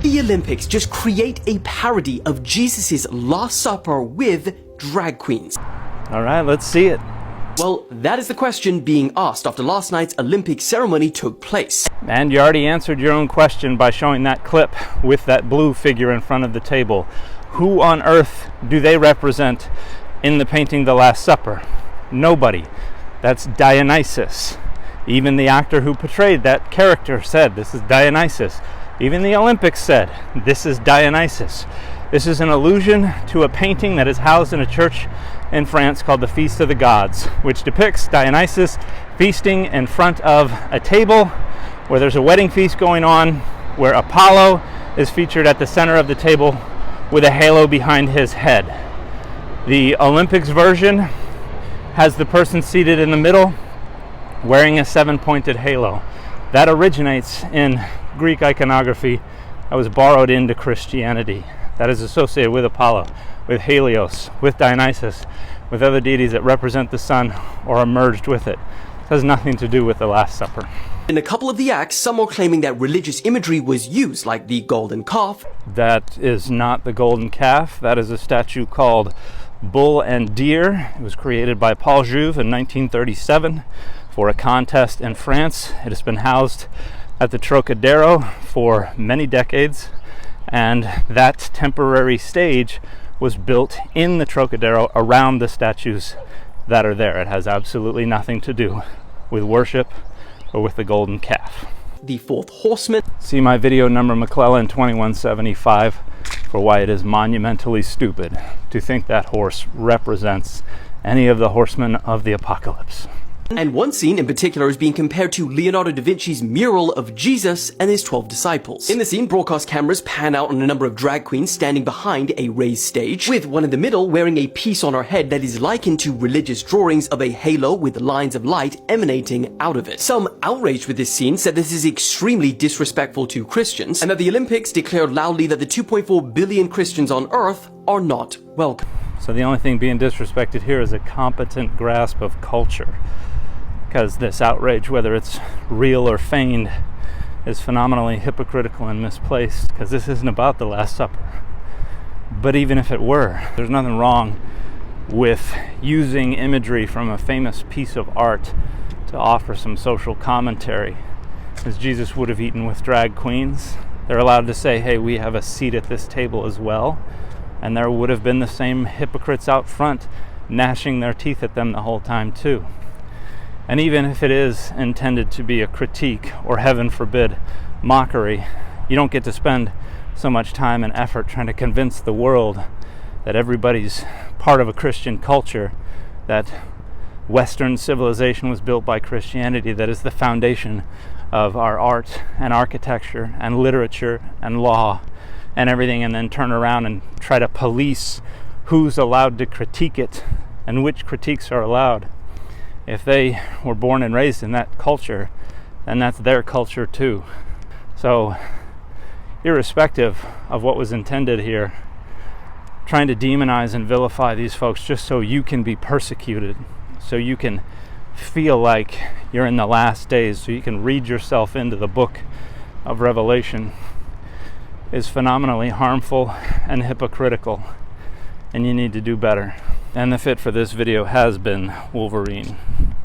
The Olympics just create a parody of Jesus' Last Supper with drag queens. All right, let's see it. Well, that is the question being asked after last night's Olympic ceremony took place. And you already answered your own question by showing that clip with that blue figure in front of the table. Who on earth do they represent in the painting The Last Supper? Nobody. That's Dionysus. Even the actor who portrayed that character said, this is Dionysus. Even the Olympics said, this is Dionysus. This is an allusion to a painting that is housed in a church in France called the Feast of the Gods, which depicts Dionysus feasting in front of a table where there's a wedding feast going on, where Apollo is featured at the center of the table with a halo behind his head. The Olympics version has the person seated in the middle wearing a 7-pointed halo. That originates in Greek iconography that was borrowed into Christianity. That is associated with Apollo, with Helios, with Dionysus, with other deities that represent the sun or are merged with it. It has nothing to do with the Last Supper. In a couple of the acts, some are claiming that religious imagery was used, like the golden calf. That is not the golden calf. That is a statue called Bull and Deer. It was created by Paul Jouve in 1937 for a contest in France. It has been housed at the Trocadero for many decades, and that temporary stage was built in the Trocadero around the statues that are there. It has absolutely nothing to do with worship or with the golden calf. The fourth horseman. See my video number McClellan 2175 for why it is monumentally stupid to think that horse represents any of the horsemen of the apocalypse. And one scene in particular is being compared to Leonardo da Vinci's mural of Jesus and his 12 disciples. In the scene, broadcast cameras pan out on a number of drag queens standing behind a raised stage, with one in the middle wearing a piece on her head that is likened to religious drawings of a halo with lines of light emanating out of it. Some outraged with this scene said this is extremely disrespectful to Christians, and that the Olympics declared loudly that the 2.4 billion Christians on Earth are not welcome. So the only thing being disrespected here is a competent grasp of culture. Because this outrage, whether it's real or feigned, is phenomenally hypocritical and misplaced, because this isn't about the Last Supper. But even if it were, there's nothing wrong with using imagery from a famous piece of art to offer some social commentary. As Jesus would have eaten with drag queens, they're allowed to say, hey, we have a seat at this table as well. And there would have been the same hypocrites out front gnashing their teeth at them the whole time too. And even if it is intended to be a critique or, heaven forbid, mockery, you don't get to spend so much time and effort trying to convince the world that everybody's part of a Christian culture, that Western civilization was built by Christianity, that is the foundation of our art and architecture and literature and law and everything, and then turn around and try to police who's allowed to critique it and which critiques are allowed. If they were born and raised in that culture, then that's their culture too. So, irrespective of what was intended here, trying to demonize and vilify these folks just so you can be persecuted, so you can feel like you're in the last days, so you can read yourself into the book of Revelation, is phenomenally harmful and hypocritical, and you need to do better. And the fit for this video has been Wolverine.